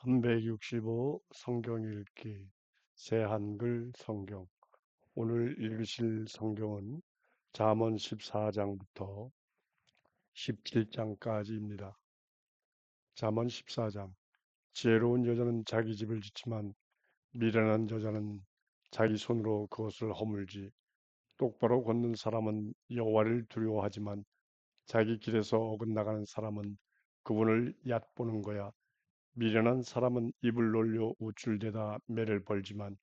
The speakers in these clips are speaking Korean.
365 성경 읽기 새한글 성경. 오늘 읽으실 성경은 잠언 14장부터 17장까지입니다. 잠언 14장. 지혜로운 여자는 자기 집을 짓지만 미련한 여자는 자기 손으로 그것을 허물지. 똑바로 걷는 사람은 여호와를 두려워하지만 자기 길에서 어긋나가는 사람은 그분을 얕보는 거야. 미련한 사람은 입을 놀려 우쭐대다 매를 벌지만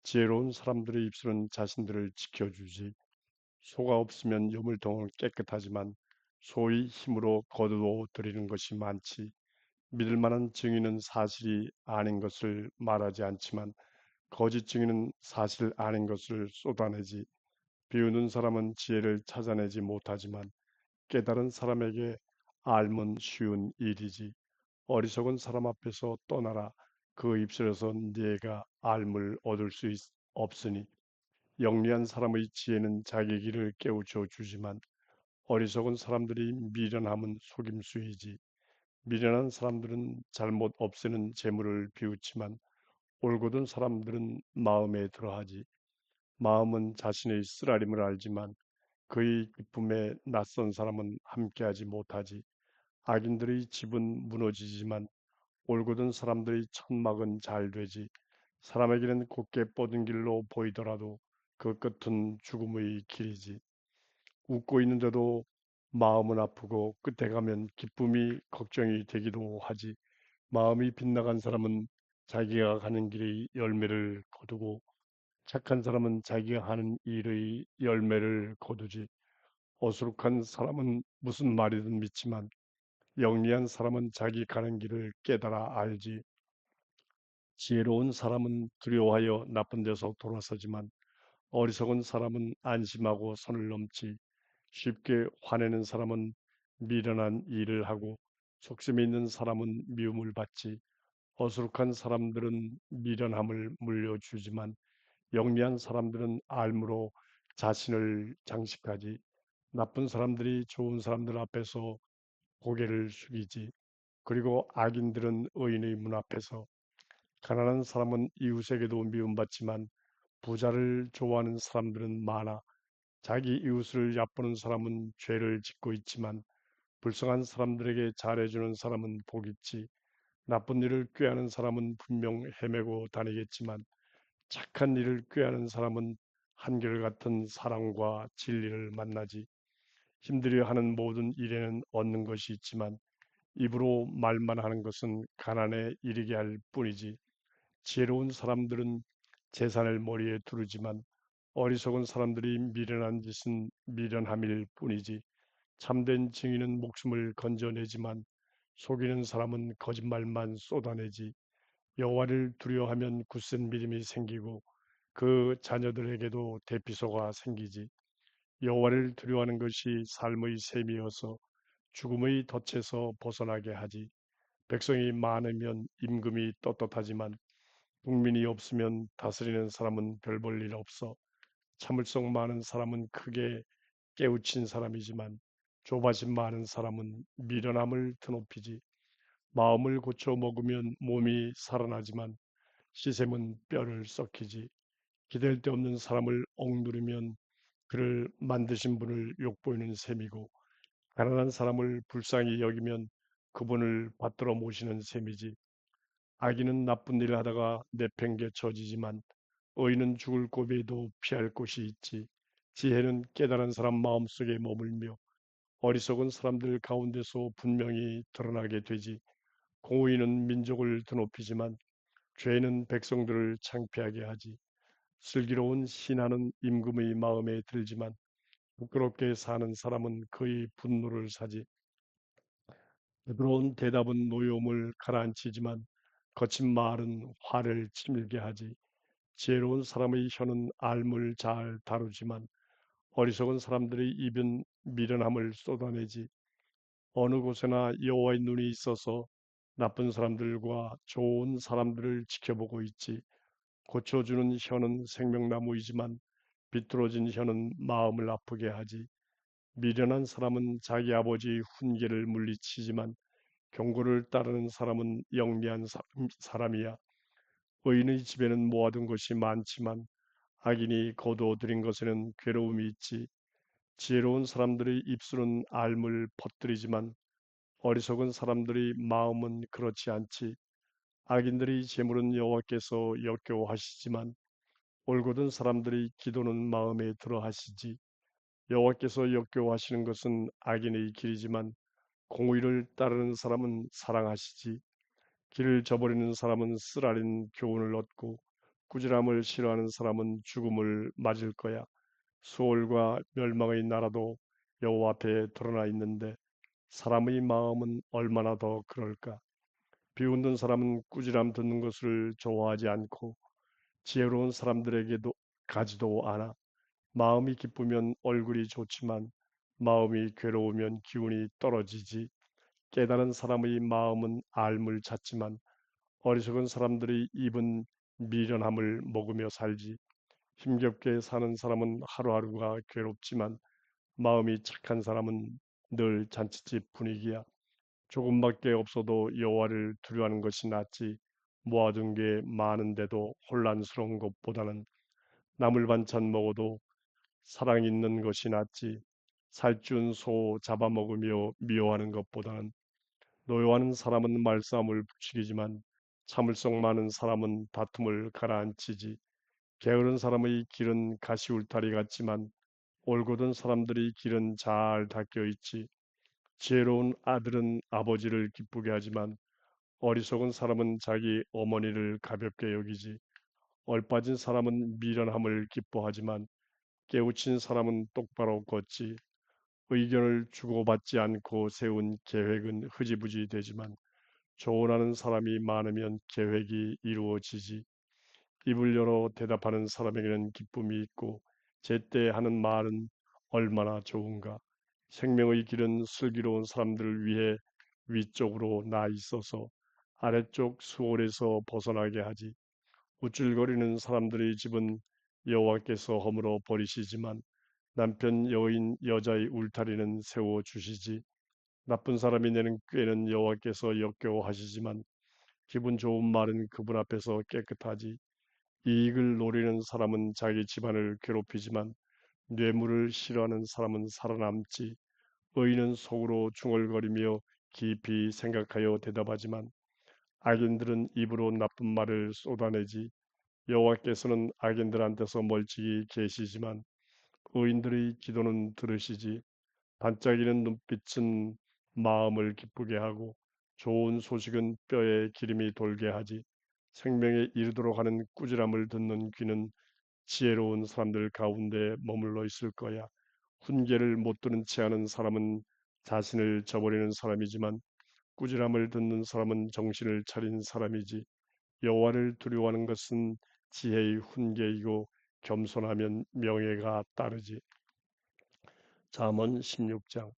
지혜로운 사람들의 입술은 자신들을 지켜주지. 소가 없으면 여물통은 깨끗하지만 소의 힘으로 거두어 들이는 것이 많지. 믿을 만한 증인은 사실이 아닌 것을 말하지 않지만 거짓 증인은 사실 아닌 것을 쏟아내지. 비웃는 사람은 지혜를 찾아내지 못하지만 깨달은 사람에게 알면 쉬운 일이지. 어리석은 사람 앞에서 떠나라. 그 입술에서 네가 알물 얻을 수 없으니. 영리한 사람의 지혜는 자기 길을 깨우쳐 주지만 어리석은 사람들이 미련함은 속임수이지. 미련한 사람들은 잘못 없애는 재물을 비웃지만 올곧은 사람들은 마음에 들어하지. 마음은 자신의 쓰라림을 알지만 그의 기쁨에 낯선 사람은 함께하지 못하지. 악인들의 집은 무너지지만 올곧은 사람들의 천막은 잘 되지. 사람에게는 곧게 뻗은 길로 보이더라도 그 끝은 죽음의 길이지. 웃고 있는데도 마음은 아프고 끝에 가면 기쁨이 걱정이 되기도 하지. 마음이 빗나간 사람은 자기가 가는 길의 열매를 거두고 착한 사람은 자기가 하는 일의 열매를 거두지. 어수룩한 사람은 무슨 말이든 믿지만 영리한 사람은 자기 가는 길을 깨달아 알지. 지혜로운 사람은 두려워하여 나쁜 데서 돌아서지만 어리석은 사람은 안심하고 선을 넘지. 쉽게 화내는 사람은 미련한 일을 하고 속셈이 있는 사람은 미움을 받지. 어수룩한 사람들은 미련함을 물려주지만 영리한 사람들은 알므로 자신을 장식하지. 나쁜 사람들이 좋은 사람들 앞에서 고개를 숙이지. 그리고 악인들은 의인의 문 앞에서. 가난한 사람은 이웃에게도 미움받지만 부자를 좋아하는 사람들은 많아. 자기 이웃을 얕보는 사람은 죄를 짓고 있지만 불쌍한 사람들에게 잘해주는 사람은 복 있지. 나쁜 일을 꾀하는 사람은 분명 헤매고 다니겠지만 착한 일을 꾀하는 사람은 한결같은 사랑과 진리를 만나지. 힘들여 하는 모든 일에는 얻는 것이 있지만 입으로 말만 하는 것은 가난에 이르게 할 뿐이지. 지혜로운 사람들은 재산을 머리에 두르지만 어리석은 사람들이 미련한 짓은 미련함일 뿐이지. 참된 증인은 목숨을 건져내지만 속이는 사람은 거짓말만 쏟아내지. 여호와를 두려워하면 굳센 믿음이 생기고 그 자녀들에게도 대피소가 생기지. 여호와를 두려워하는 것이 삶의 셈이어서 죽음의 덫에서 벗어나게 하지. 백성이 많으면 임금이 떳떳하지만 국민이 없으면 다스리는 사람은 별 볼 일 없어. 참을성 많은 사람은 크게 깨우친 사람이지만 조바심 많은 사람은 미련함을 드높이지. 마음을 고쳐 먹으면 몸이 살아나지만 시샘은 뼈를 썩히지. 기댈 데 없는 사람을 억누르면 그를 만드신 분을 욕보이는 셈이고 가난한 사람을 불쌍히 여기면 그분을 받들어 모시는 셈이지. 악인은 나쁜 일을 하다가 내팽개쳐지지만 의인은 죽을 고비에도 피할 곳이 있지. 지혜는 깨달은 사람 마음속에 머물며 어리석은 사람들 가운데서 분명히 드러나게 되지. 공의는 민족을 드높이지만 죄는 백성들을 창피하게 하지. 슬기로운 신하는 임금의 마음에 들지만 부끄럽게 사는 사람은 그의 분노를 사지. 부드러운 대답은 노여움을 가라앉히지만 거친 말은 화를 치밀게 하지. 지혜로운 사람의 혀는 알물 잘 다루지만 어리석은 사람들의 입은 미련함을 쏟아내지. 어느 곳에나 여호와의 눈이 있어서 나쁜 사람들과 좋은 사람들을 지켜보고 있지. 고쳐주는 혀는 생명나무이지만 비뚤어진 혀는 마음을 아프게 하지. 미련한 사람은 자기 아버지의 훈계를 물리치지만 경고를 따르는 사람은 영리한 사람이야. 의인의 집에는 모아둔 것이 많지만 악인이 거두어들인 것에는 괴로움이 있지. 지혜로운 사람들의 입술은 알을 퍼뜨리지만 어리석은 사람들의 마음은 그렇지 않지. 악인들의 재물은 여호와께서 역겨워하시지만 올곧은 사람들의 기도는 마음에 들어하시지. 여호와께서 역겨워하시는 것은 악인의 길이지만 공의를 따르는 사람은 사랑하시지. 길을 저버리는 사람은 쓰라린 교훈을 얻고 꾸지람을 싫어하는 사람은 죽음을 맞을 거야. 수월과 멸망의 나라도 여호와 앞에 드러나 있는데 사람의 마음은 얼마나 더 그럴까? 비웃는 사람은 꾸지람 듣는 것을 좋아하지 않고 지혜로운 사람들에게도 가지도 않아. 마음이 기쁘면 얼굴이 좋지만 마음이 괴로우면 기운이 떨어지지. 깨달은 사람의 마음은 알물 찾지만 어리석은 사람들의 입은 미련함을 먹으며 살지. 힘겹게 사는 사람은 하루하루가 괴롭지만 마음이 착한 사람은 늘 잔치집 분위기야. 조금밖에 없어도 여호와를 두려워하는 것이 낫지. 모아둔 게 많은데도 혼란스러운 것보다는 나물 반찬 먹어도 사랑 있는 것이 낫지. 살찌운 소 잡아먹으며 미워하는 것보다는 노여워하는 사람은 말싸움을 부추기지만 참을성 많은 사람은 다툼을 가라앉히지. 게으른 사람의 길은 가시울타리 같지만 올곧은 사람들의 길은 잘 닦여 있지. 지혜로운 아들은 아버지를 기쁘게 하지만 어리석은 사람은 자기 어머니를 가볍게 여기지. 얼빠진 사람은 미련함을 기뻐하지만 깨우친 사람은 똑바로 걷지. 의견을 주고받지 않고 세운 계획은 흐지부지 되지만 조언하는 사람이 많으면 계획이 이루어지지. 입을 열어 대답하는 사람에게는 기쁨이 있고 제때 하는 말은 얼마나 좋은가. 생명의 길은 슬기로운 사람들을 위해 위쪽으로 나 있어서 아래쪽 수월에서 벗어나게 하지. 우쭐거리는 사람들의 집은 여호와께서 허물어 버리시지만 남편 여인 여자의 울타리는 세워 주시지. 나쁜 사람이 내는 꾀는 여호와께서 역겨워하시지만 기분 좋은 말은 그분 앞에서 깨끗하지. 이익을 노리는 사람은 자기 집안을 괴롭히지만 뇌물을 싫어하는 사람은 살아남지. 의인은 속으로 중얼거리며 깊이 생각하여 대답하지만 악인들은 입으로 나쁜 말을 쏟아내지. 여호와께서는 악인들한테서 멀찍이 계시지만 의인들의 기도는 들으시지. 반짝이는 눈빛은 마음을 기쁘게 하고 좋은 소식은 뼈에 기름이 돌게 하지. 생명에 이르도록 하는 꾸지람을 듣는 귀는 지혜로운 사람들 가운데 머물러 있을 거야. 훈계를 못 들은 채 하는 사람은 자신을 저버리는 사람이지만 꾸지람을 듣는 사람은 정신을 차린 사람이지. 여호와를 두려워하는 것은 지혜의 훈계이고 겸손하면 명예가 따르지. 잠언 16장.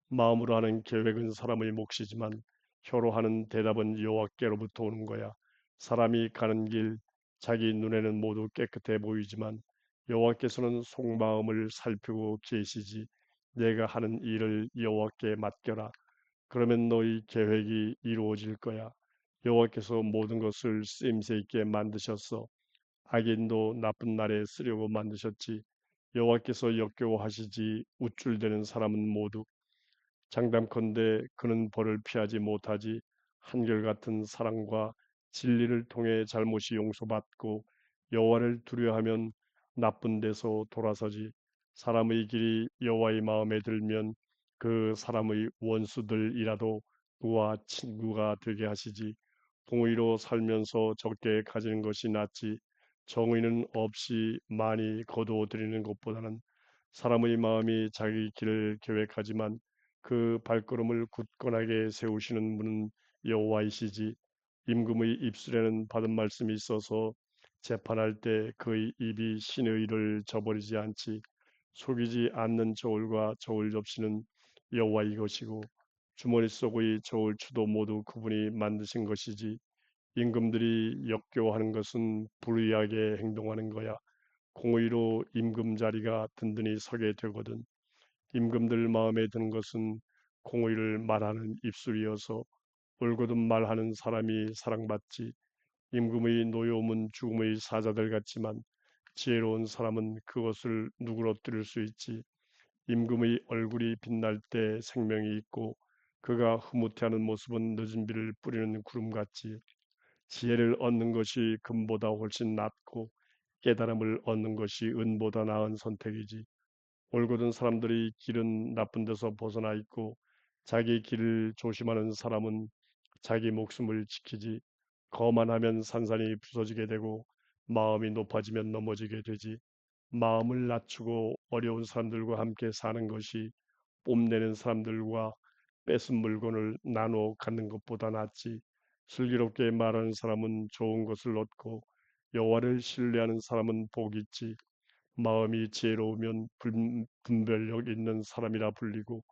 마음으로 하는 계획은 사람의 몫이지만 혀로 하는 대답은 여호와께로부터 오는 거야. 사람이 가는 길 자기 눈에는 모두 깨끗해 보이지만 여호와께서는 속마음을 살피고 계시지. 내가 하는 일을 여호와께 맡겨라. 그러면 너희 계획이 이루어질 거야. 여호와께서 모든 것을 쓰임새 있게 만드셨어. 악인도 나쁜 날에 쓰려고 만드셨지. 여호와께서 역겨워하시지 우쭐대는 사람은 모두 장담컨대 그는 벌을 피하지 못하지. 한결같은 사랑과 진리를 통해 잘못이 용서받고 여호와를 두려워하면 나쁜 데서 돌아서지. 사람의 길이 여호와의 마음에 들면 그 사람의 원수들이라도 그와 친구가 되게 하시지. 공의로 살면서 적게 가지는 것이 낫지. 정의는 없이 많이 거두어들이는 것보다는 사람의 마음이 자기 길을 계획하지만 그 발걸음을 굳건하게 세우시는 분은 여호와이시지. 임금의 입술에는 받은 말씀이 있어서 재판할 때 그의 입이 신의 의를 저버리지 않지. 속이지 않는 저울과 저울 접시는 여호와의 것이고 주머니 속의 저울추도 모두 그분이 만드신 것이지. 임금들이 역겨워하는 것은 불의하게 행동하는 거야. 공의로 임금 자리가 든든히 서게 되거든. 임금들 마음에 드는 것은 공의를 말하는 입술이어서 올곧은 말하는 사람이 사랑받지. 임금의 노여움은 죽음의 사자들 같지만 지혜로운 사람은 그것을 누그러뜨릴 수 있지. 임금의 얼굴이 빛날 때 생명이 있고 그가 흐뭇해하는 모습은 늦은 비를 뿌리는 구름 같지. 지혜를 얻는 것이 금보다 훨씬 낫고 깨달음을 얻는 것이 은보다 나은 선택이지. 올곧은 사람들이 길은 나쁜 데서 벗어나 있고 자기 길을 조심하는 사람은 자기 목숨을 지키지. 거만하면 산산이 부서지게 되고 마음이 높아지면 넘어지게 되지. 마음을 낮추고 어려운 사람들과 함께 사는 것이 뽐내는 사람들과 뺏은 물건을 나누어 갖는 것보다 낫지. 슬기롭게 말하는 사람은 좋은 것을 얻고 여호와를 신뢰하는 사람은 복이 있지. 마음이 지혜로우면 분별력 있는 사람이라 불리고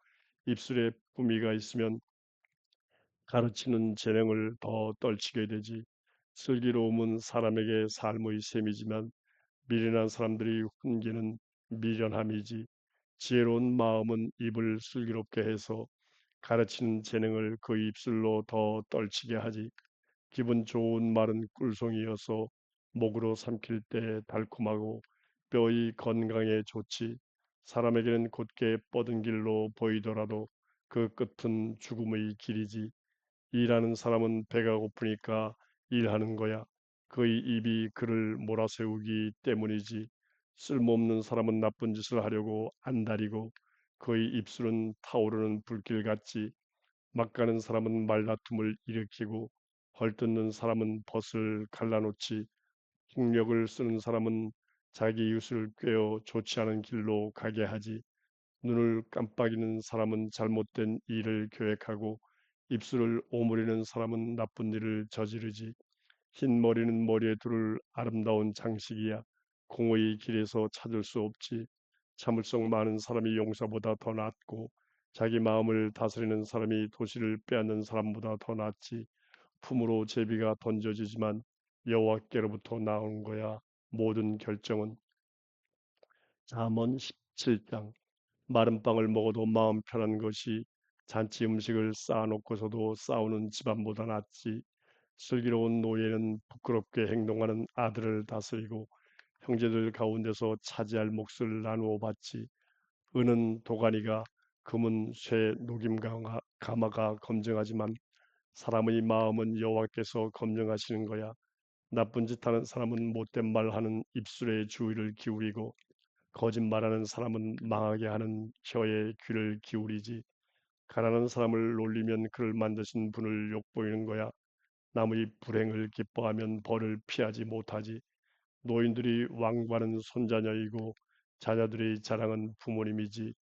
입술에 품위가 있으면 가르치는 재능을 더 떨치게 되지. 슬기로움은 사람에게 삶의 셈이지만 미련한 사람들이 훈계는 미련함이지. 지혜로운 마음은 입을 슬기롭게 해서 가르치는 재능을 그 입술로 더 떨치게 하지. 기분 좋은 말은 꿀송이여서 목으로 삼킬 때 달콤하고 뼈의 건강에 좋지. 사람에게는 곧게 뻗은 길로 보이더라도 그 끝은 죽음의 길이지. 일하는 사람은 배가 고프니까 일하는 거야. 그의 입이 그를 몰아세우기 때문이지. 쓸모없는 사람은 나쁜 짓을 하려고 안달이고 그의 입술은 타오르는 불길 같지. 막 가는 사람은 말다툼을 일으키고 헐뜯는 사람은 벗을 갈라놓지. 폭력을 쓰는 사람은 자기 이웃을 꿰어 좋지 않은 길로 가게 하지. 눈을 깜빡이는 사람은 잘못된 일을 계획하고 입술을 오므리는 사람은 나쁜 일을 저지르지. 흰 머리는 머리에 두를 아름다운 장식이야. 공의 길에서 찾을 수 없지. 참을성 많은 사람이 용사보다 더 낫고 자기 마음을 다스리는 사람이 도시를 빼앗는 사람보다 더 낫지. 품으로 제비가 던져지지만 여호와께로부터 나오는 거야. 모든 결정은. 잠언 17장. 마른 빵을 먹어도 마음 편한 것이 잔치 음식을 쌓아놓고서도 싸우는 집안보다 낫지. 슬기로운 노예는 부끄럽게 행동하는 아들을 다스리고 형제들 가운데서 차지할 몫을 나누어 받지. 은은 도가니가 금은 쇠 녹임 가마가 검증하지만 사람의 마음은 여호와께서 검증하시는 거야. 나쁜 짓 하는 사람은 못된 말하는 입술에 주의를 기울이고 거짓말하는 사람은 망하게 하는 혀에 귀를 기울이지. 가난한 사람을 놀리면 그를 만드신 분을 욕보이는 거야. 남의 불행을 기뻐하면 벌을 피하지 못하지. 노인들이 왕과는 손자녀이고 자녀들의 자랑은 부모님이지.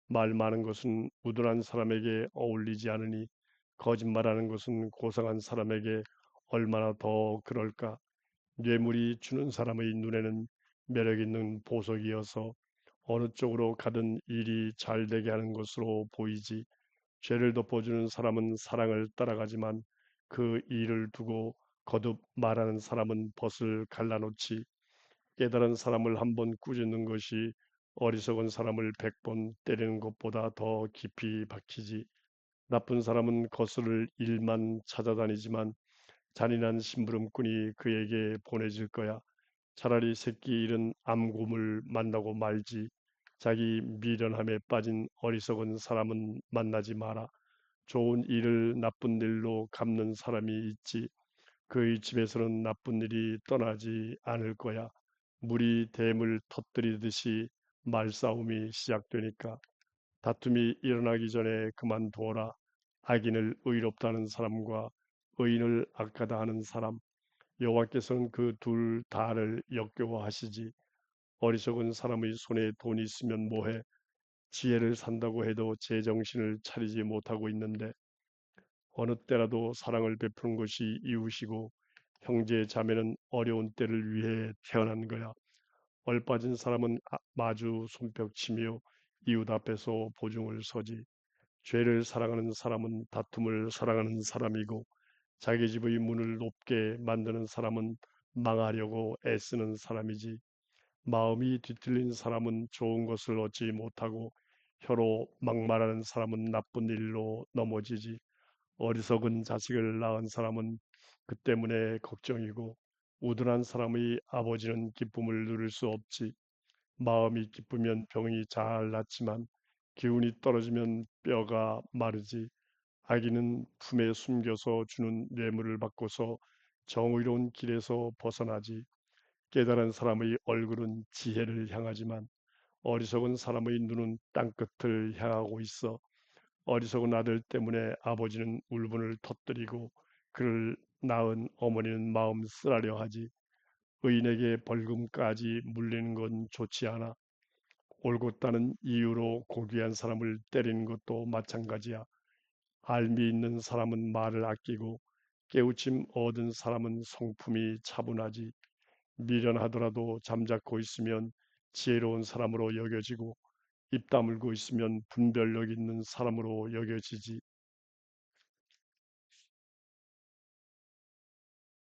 말 많은 것은 우둔한 사람에게 어울리지 않으니 거짓말하는 것은 고상한 사람에게 얼마나 더 그럴까. 뇌물이 주는 사람의 눈에는 매력 있는 보석이어서 어느 쪽으로 가든 일이 잘 되게 하는 것으로 보이지. 죄를 덮어주는 사람은 사랑을 따라가지만 그 일을 두고 거듭 말하는 사람은 벗을 갈라놓지. 깨달은 사람을 한 번 꾸짖는 것이 어리석은 사람을 100번 때리는 것보다 더 깊이 박히지. 나쁜 사람은 거스를 일만 찾아다니지만 잔인한 심부름꾼이 그에게 보내질 거야. 차라리 새끼 잃은 암곰을 만나고 말지. 자기 미련함에 빠진 어리석은 사람은 만나지 마라. 좋은 일을 나쁜 일로 갚는 사람이 있지. 그의 집에서는 나쁜 일이 떠나지 않을 거야. 물이 댐을 터뜨리듯이 말싸움이 시작되니까 다툼이 일어나기 전에 그만두어라. 악인을 의롭다는 사람과 의인을 악하다 하는 사람, 여호와께서는 그 둘 다를 역겨워하시지. 어리석은 사람의 손에 돈이 있으면 뭐해? 지혜를 산다고 해도 제정신을 차리지 못하고 있는데 어느 때라도 사랑을 베푸는 것이 이웃이고 형제 자매는 어려운 때를 위해 태어난 거야. 얼빠진 사람은 마주 손뼉치며 이웃 앞에서 보증을 서지. 죄를 사랑하는 사람은 다툼을 사랑하는 사람이고 자기 집의 문을 높게 만드는 사람은 망하려고 애쓰는 사람이지. 마음이 뒤틀린 사람은 좋은 것을 얻지 못하고 혀로 막말하는 사람은 나쁜 일로 넘어지지. 어리석은 자식을 낳은 사람은 그 때문에 걱정이고 우둔한 사람의 아버지는 기쁨을 누릴 수 없지. 마음이 기쁘면 병이 잘 낫지만 기운이 떨어지면 뼈가 마르지. 아기는 품에 숨겨서 주는 뇌물을 받고서 정의로운 길에서 벗어나지. 깨달은 사람의 얼굴은 지혜를 향하지만 어리석은 사람의 눈은 땅끝을 향하고 있어. 어리석은 아들 때문에 아버지는 울분을 터뜨리고 그를 낳은 어머니는 마음 쓰라려 하지. 의인에게 벌금까지 물리는 건 좋지 않아. 옳고 따는 이유로 고귀한 사람을 때리는 것도 마찬가지야. 알미 있는 사람은 말을 아끼고 깨우침 얻은 사람은 성품이 차분하지. 미련하더라도 잠자코 있으면 지혜로운 사람으로 여겨지고 입 다물고 있으면 분별력 있는 사람으로 여겨지지.